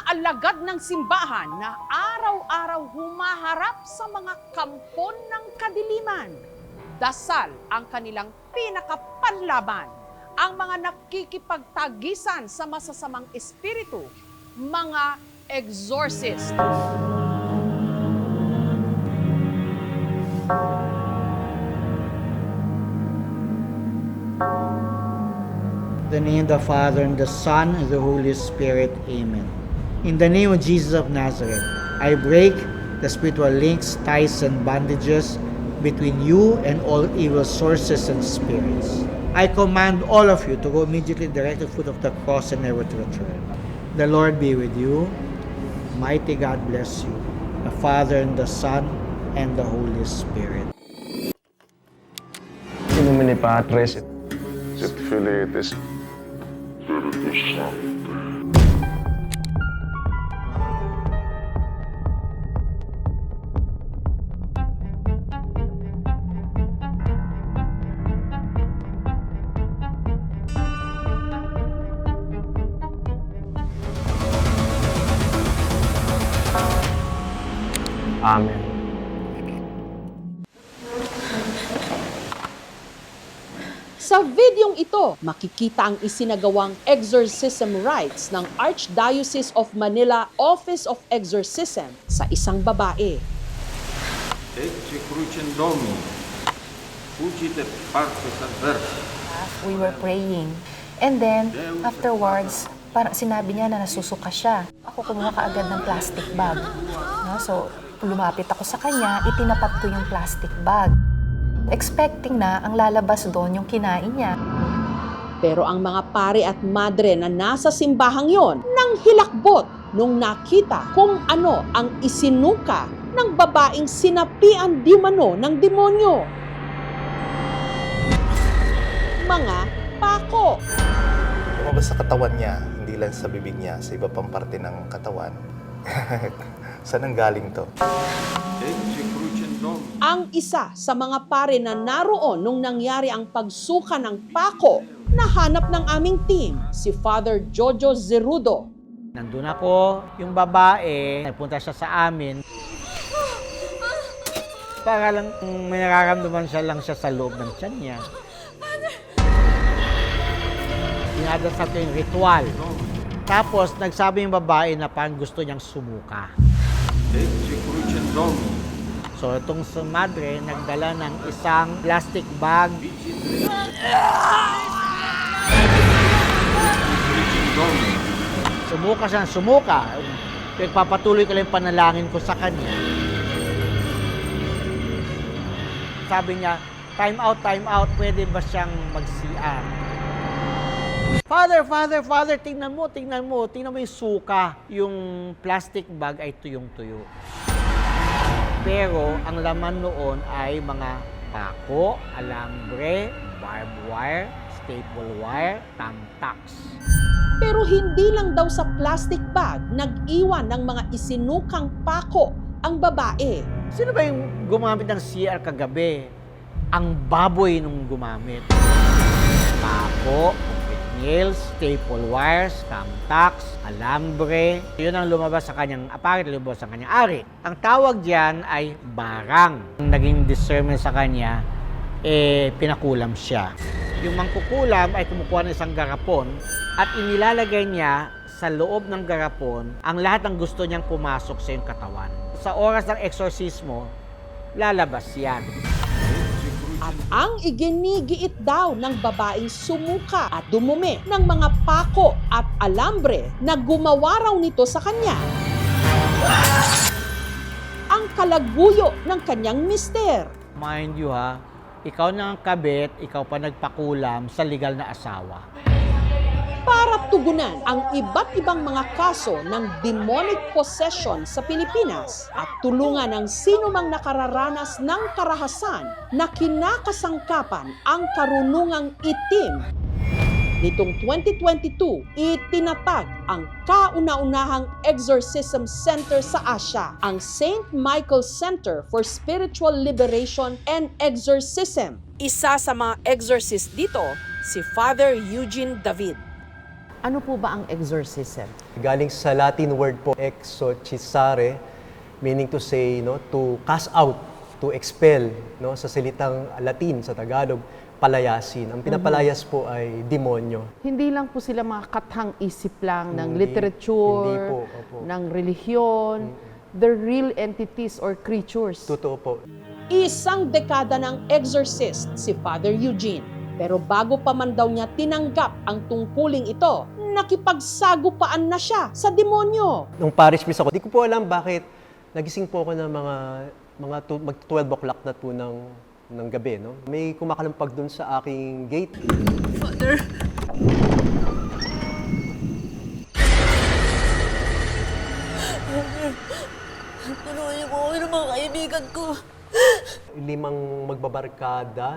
alagad ng simbahan na araw-araw humaharap sa mga kampon ng kadiliman. Dasal ang kanilang pinakapanlaban. Ang mga nakikipagtagisan sa masasamang espiritu, mga exorcist. In the name of the Father, and the Son, and the Holy Spirit. Amen. In the name of Jesus of Nazareth, I break the spiritual links, ties, and bondages between you and all evil sources and spirits. I command all of you to go immediately direct to the foot of the cross and never to return. The Lord be with you. Mighty God bless you. The Father, and the Son, and the Holy Spirit. In nomine Patris et Filii et Spiritus Sancti. Amen. Sa videong ito, makikita ang isinagawang exorcism rites ng Archdiocese of Manila Office of Exorcism sa isang babae. Ecce crucem Domini, fugit et partes adversa. We were praying. And then, afterwards, parang sinabi niya na nasusuka siya. Ako kumuha kaagad ng plastic bag. No? So, lumapit ako sa kanya, itinapat ko yung plastic bag. Expecting na ang lalabas doon yung kinain niya. Pero ang mga pare at madre na nasa simbahang yon nang hilakbot nung nakita kung ano ang isinuka ng babaeng sinapian di mano ng demonyo. Mga pako. Lumabas sa katawan niya, hindi lang sa bibig niya, sa iba pang parte ng katawan. Saan ang galing to? Ecce crucem Domini. Ang isa sa mga pare na naroon nung nangyari ang pagsuka ng pako, nahanap ng aming team, si Father Jojo Zerudo. Nandun ako, yung babae, nagpunta siya sa amin. Para lang may nararamdaman siya lang siya sa loob ng tiyan niya. Dinadasal ko yung ritual. Tapos nagsabi yung babae na parang gusto niyang sumuka. Ecce crucem Domini. So itong sa madre, nagdala ng isang plastic bag. Crucem Domini. Sumuka siya, sumuka. Pagpapatuloy ko lang yung panalangin ko sa kanya. Sabi niya, time out, pwede ba siyang mag-CR? Father, tingnan mo yung suka. Yung plastic bag ay tuyong-tuyo. Pero ang laman noon ay mga pako, alambre, barbed wire, staple wire, tamtax. Pero hindi lang daw sa plastic bag nag-iwan ng mga isinukang pako ang babae. Sino ba yung gumamit ng CR kagabi? Ang baboy nung gumamit. Pako, nails, staple wires, tamtax, alambre. Yun ang lumabas sa kanyang aparit, lumabas sa kanyang ari. Ang tawag diyan ay barang. Ang naging discernment sa kanya, pinakulam siya. Yung mangkukulam ay kumukuha ng isang garapon at inilalagay niya sa loob ng garapon ang lahat ng gusto niyang pumasok sa iyong katawan. Sa oras ng eksorsismo, lalabas yan. At ang iginigiit daw ng babaeng sumuka at dumumi ng mga pako at alambre na gumawa raw nito sa kanya. Ang kalaguyo ng kanyang mister. Mind you ha, ikaw na ang kabit, ikaw pa nagpakulam sa legal na asawa. Para tugunan ang iba't ibang mga kaso ng demonic possession sa Pilipinas at tulungan ang sino mang nakararanas ng karahasan na kinakasangkapan ang karunungang itim. Nitong 2022, itinatag ang kauna-unahang exorcism center sa Asia, ang St. Michael Center for Spiritual Liberation and Exorcism. Isa sa mga exorcist dito, si Father Eugene David. Ano po ba ang exorcism? Galing sa Latin word po, exorcisare, meaning to say, no, to cast out, to expel, no, sa salitang Latin, sa Tagalog, palayasin. Ang pinapalayas po ay demonyo. Hindi lang po sila mga kathang isip lang ng Hindi. literature, Hindi po, opo. ng relihiyon. They're real entities or creatures. Totoo po. Isang dekada ng exorcist si Father Eugene. Pero bago pa man daw niya tinanggap ang tungkuling ito, nakipagsagupaan na siya sa demonyo. Nung parish miss ako, di ko po alam bakit nagising po ako ng mag 12 o'clock na po ng gabi. No? May kumakalampag dun sa aking gate. Tulungan niyo po ako ng mga kaibigan ko. 5 magbabarkada.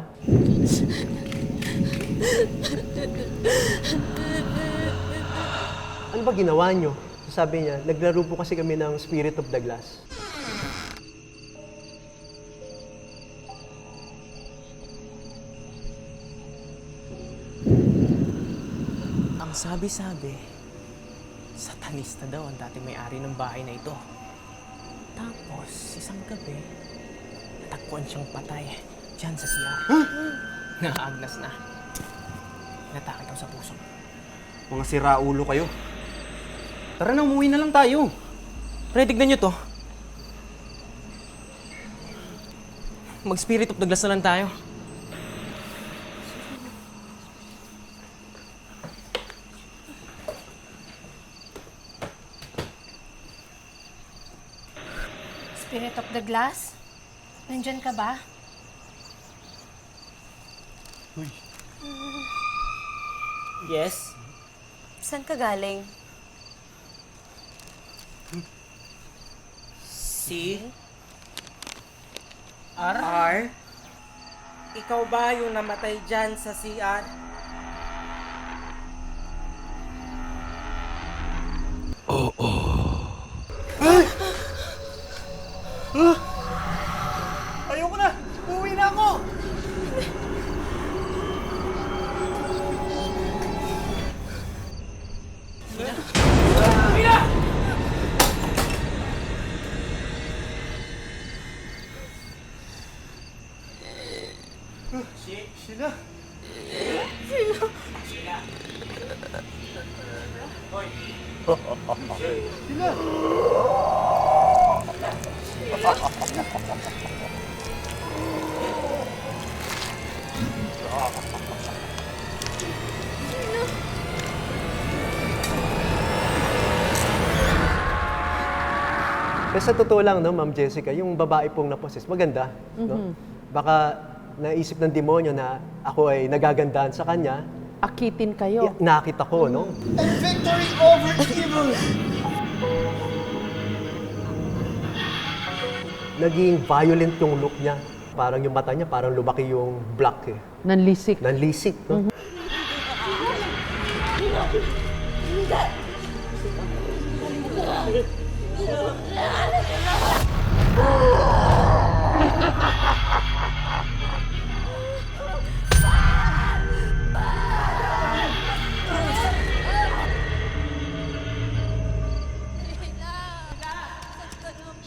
Ano ba ginawa nyo? Sabi niya, naglaro po kasi kami ng Spirit of the Glass. Ang sabi-sabi, satanista daw ang dating may-ari ng bahay na ito. Tapos, isang gabi, natagpuan siyang patay dyan sa CR. Naagnas na. Natake daw sa puso. Mga siraulo kayo. Tara na, umuwi na lang tayo. Pre, tignan nyo to. Mag-spirit of the glass na lang tayo. Spirit of the Glass? Nandyan ka ba? Yes? Saan ka galing? Si? R? Ikaw ba yung namatay dyan sa CR? Ayoko na! Uuwi na ako! Sheila! Kasi sa totoo lang, no, Ma'am Jessica, yung babae pong naposes, maganda. No? Baka naisip ng demonyo na ako ay nagagandahan sa kanya, Akitin kayo. nakita ko, no? Victory over evil! Naging violent yung look niya. Parang yung mata niya, parang lumaki yung black eh. Nanlisik. Nanlisik, no?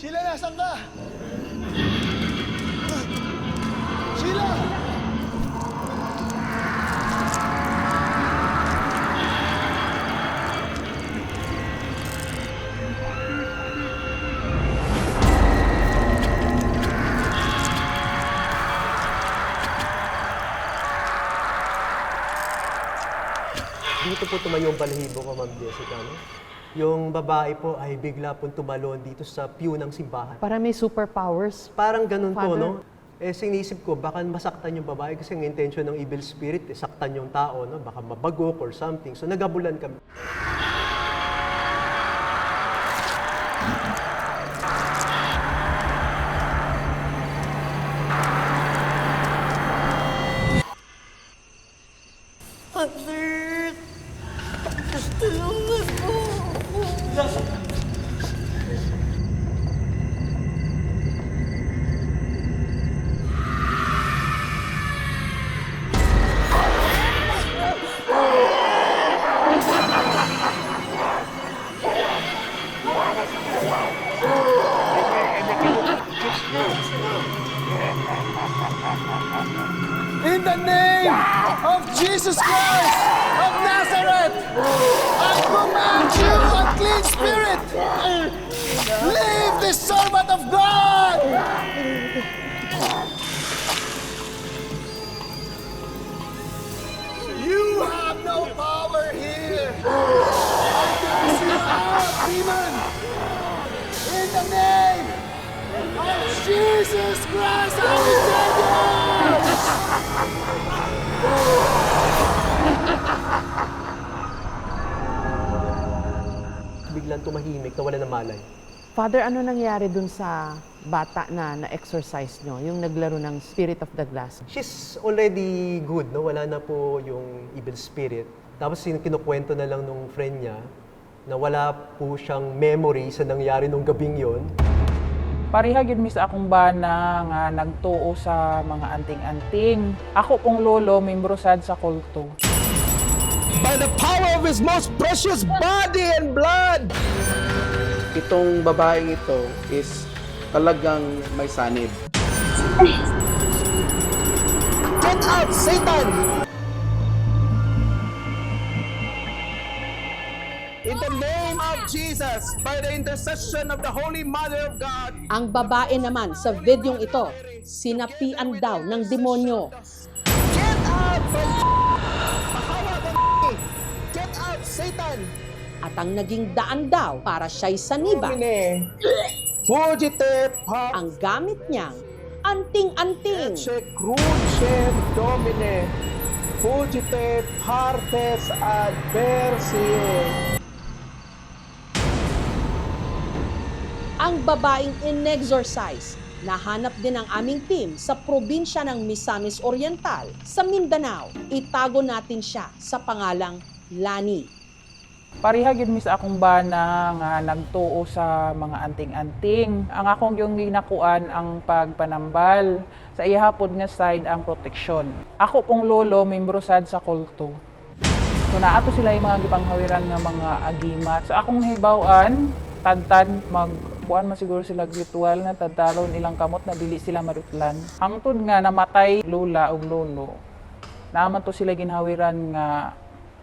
Sheila, nasan ka? Sheila! Dito po tumayo yung balahibo ko, Ma'am Jessica, no? Yung babae po ay bigla pong tumalon dito sa pew ng simbahan. Para may superpowers. Parang ganun po, Father? no? Eh, sinisip ko, baka masaktan yung babae kasi ang intention ng evil spirit, eh, saktan yung tao, no? Baka mabagok or something. So, nagabulan kami. Father! Tulungan mo ako! Jesus Christ of Nazareth, I command you, unclean spirit, leave this servant of God! You have no power here! I cast you out, demon! In the name of Jesus Christ, I return you! Biglang tumahimik, nawala ng malay. Father, ano nangyari dun sa bata na na-exorcise nyo, yung naglaro ng Spirit of the Glass? She's already good, no? Wala na po yung evil spirit. Tapos kinukwento na lang nung friend niya na wala po siyang memory sa nangyari nung gabing yon. Parihag yun mis akong bana nga nagtuo sa mga anting-anting. Ako pong lolo, membro sad sa kulto. By the power of His most precious body and blood! Itong babaeng ito is talagang may sanib. Get out, Satan! In the name of Jesus, by the intercession of the Holy Mother of God, Ang babae naman sa videong ito, sinapian daw ng demonyo. get out from Bahawa ng Get out, Satan! At ang naging daan daw para siya'y saniba, Domine, fugite ang gamit niyang anting-anting. crucem Domine, fugite partes adversae. Ang babaeng in-exorcise, nahanap din ang aming team sa probinsya ng Misamis Oriental sa Mindanao. Itago natin siya sa pangalang Lani. Parihag yun mis akong bana nga nagtuo sa mga anting-anting. Ang akong yung ginakuan ang pagpanambal. Sa ihapon nga side ang proteksyon. Ako pong lolo, membro sad sa kulto. So naato sila yung mga gipanghawiran nga mga agimat. Sa akong hibawan, tadtad magkuan man siguro sila ritual na tadtalon ilang kamot na dili sila marutlan. Hangtod nga namatay lola o lolo. Naman to sila ginhawiran nga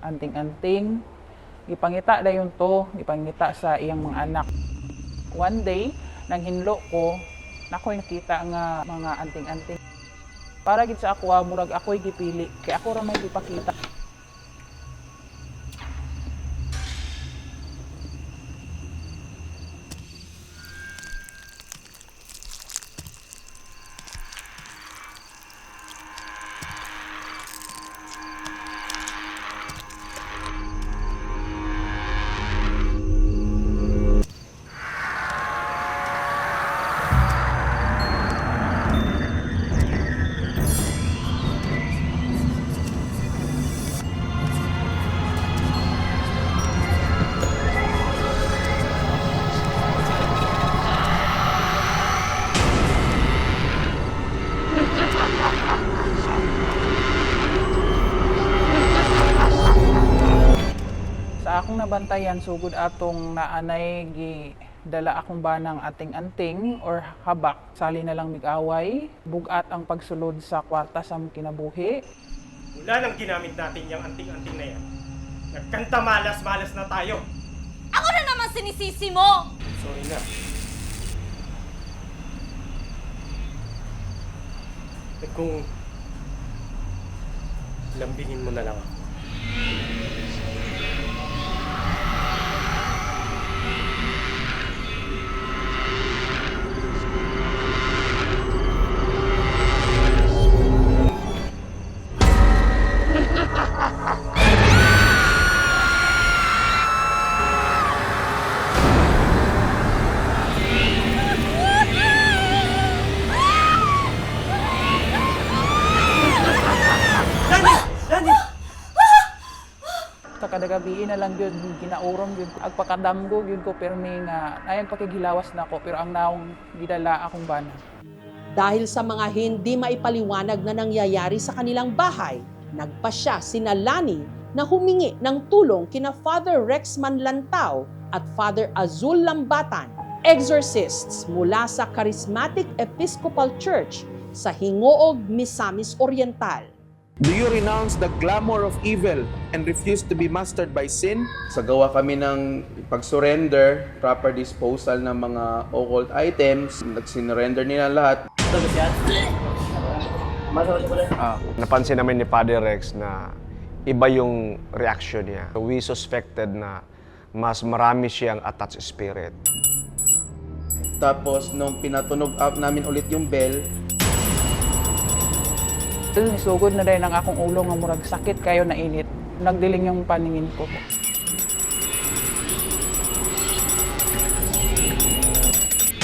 anting-anting. Ipangita dayon to, ipangita sa iyang mga anak. One day, nang hinlo ko, nako'y nakita nga mga anting-anting. Para gid sa ako, murag ako'y gipili, kaya ako ra may ipakita. Sa akong nabantayan, sugod atong naanay dala akong banang ating-anting or habak. Sali na lang mig-away, bugat ang pagsulod sa kwarta sa kinabuhi. Mula nang ginamit natin yung anting-anting na yan, nagkanta malas-malas na tayo. Ako na naman sinisisi mo! Sorry na. Kung lambingin mo na lang ako. Kada gabi na lang yun, ginaurom yun, agpakadamgo yun ko, pero may nga, ayang pakigilawas na ko, pero ang naong gidala akong bana. Dahil sa mga hindi maipaliwanag na nangyayari sa kanilang bahay, nagpasya sina Lani na humingi ng tulong kina Father Rexman Lantao at Father Azul Lambatan, exorcists mula sa Charismatic Episcopal Church sa Hingoog, Misamis Oriental. Do you renounce the glamour of evil and refuse to be mastered by sin? Sagawa kami ng pag-surrender, proper disposal ng mga occult items. Nag-surrender nila lahat. Napansin namin ni Padre Rex na iba yung reaction niya. We suspected na mas marami siyang attached spirit. Tapos, nung pinatunog up namin ulit yung bell, Sugod na rin ang akong ulo nga murag sakit kayo na init. Nagdiling yung paningin ko.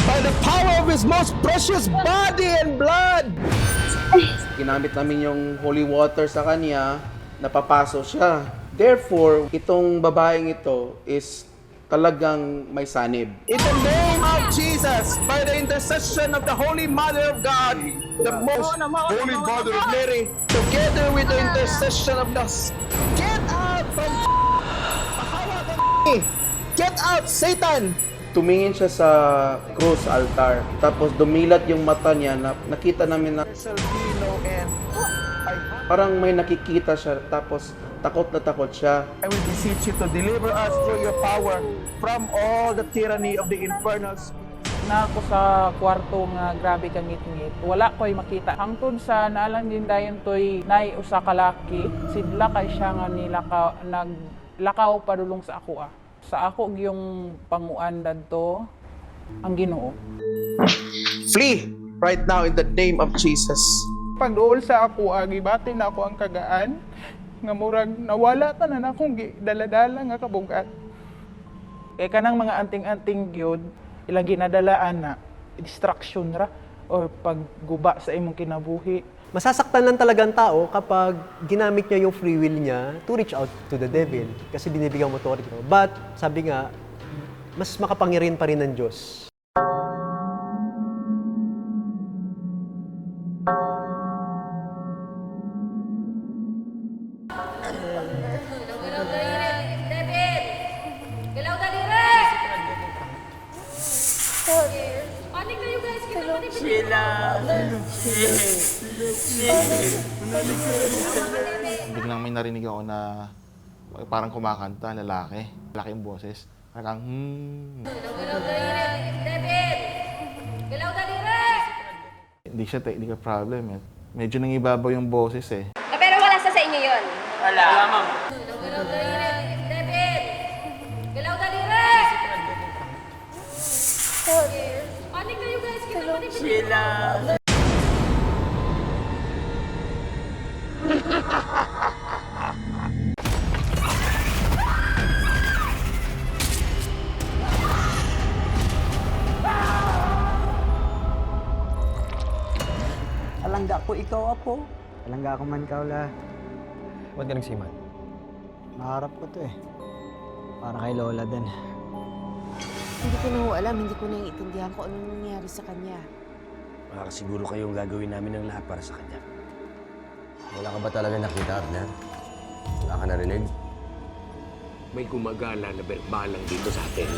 By the power of His most precious body and blood! ginamit namin yung holy water sa kanya, napapaso siya. Therefore, itong babaeng ito is talagang may sanib. In the name of Jesus, by the intercession of the Holy Mother of God, the most Holy Mother of Mary, together with the intercession of the... Get out from... Get out, Satan! Tumingin siya sa cross altar, tapos dumilat yung mata niya, nakita namin na parang may nakikita siya, tapos takot na takot siya. I will beseech you to deliver us through your power from all the tyranny of the infernal spirit. Na ako sa kwarto nga grabe ka ngit-ngit. Wala ko'y makita. Hangtod sa naalang din dayon to'y nay usa ka laki. Sidla kay siya nga naglakaw padulong sa ako ah. Sa ako yung panguan dadto ang Ginoo. Flee right now in the name of Jesus. Pag-uol sa ako, gibati na ako ang kagaan. Nga murag nawala ta na akong daladala nga kabugat. Kaya kanang mga anting-anting gyud ilang ginadalaan na distraction ra or pagguba sa imong kinabuhi. Masasaktan lang talaga ang tao kapag ginamit niya yung free will niya to reach out to the devil kasi binibigyan mo authority. But sabi nga, mas makapangyarihan pa rin ng Diyos. Biglang may narinig ako na parang kumakanta, lalaki. Lalaki yung boses. Parang, Hindi siya technical problem. Medyo nangibabaw yung boses eh. Pero wala sa inyo yun. Wala, ma'am. Panik kayo guys, kita mo din. Sheila. Alangga ko ikaw, Apo. Alangga ako man, Kaula. Ba't ka nagsiman? Naharap ko to eh. Para kay Lola din. Hindi ko na ho alam, hindi ko naiintindihan kung anong nangyari sa kanya. Baka siguro kayong gagawin namin ng lahat para sa kanya. Wala ka ba talaga nakita, Arlan? Wala ka narinig? May gumagala na berbalang dito sa atin.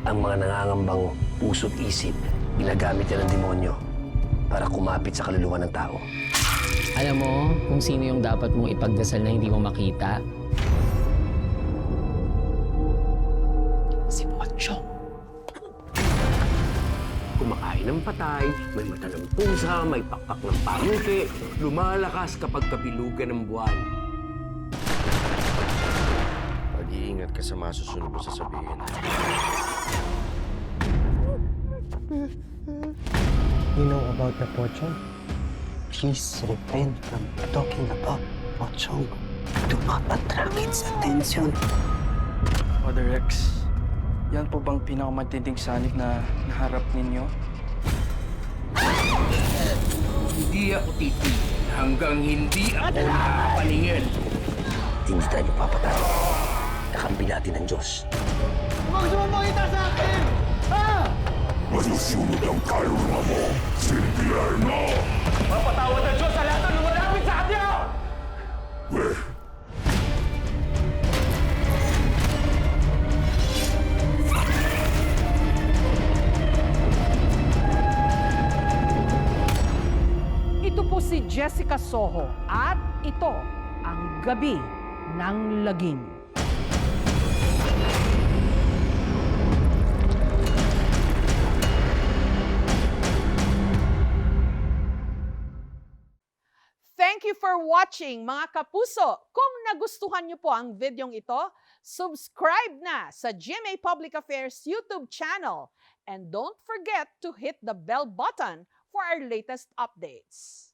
Ang mga nangangambang puso't isip, ginagamit yan ng demonyo para kumapit sa kaluluwa ng tao. Alam mo kung sino yung dapat mong ipagdasal na hindi mo makita? Si Pochong. Kumakain ng patay, may mata ng pusa, may pakpak ng pangke, lumalakas kapag kabilugan ng buwan. Pag-iingat ka sa masusunod mo sasabihin. You know about the Pochong? Please refrain from talking about Pochong. Do not attract its attention. Father Rex, yan po bang pinakamatinding sanib na naharap ninyo? Hindi ako titig hanggang hindi ako nakapaningin. Hindi tayo papatay. Kakampi natin ang Diyos. Huwag sumamangita sa akin! Ha? Masusunod ang kaluluwa mo, Silvierno! Mapatawad ang Diyos sa lahat ng lumalapit sa kanya! Jessica Soho at ito ang Gabi ng Lagim. Thank you for watching, mga kapuso. Kung nagustuhan niyo po ang videong ito, subscribe na sa GMA Public Affairs YouTube channel. And don't forget to hit the bell button for our latest updates.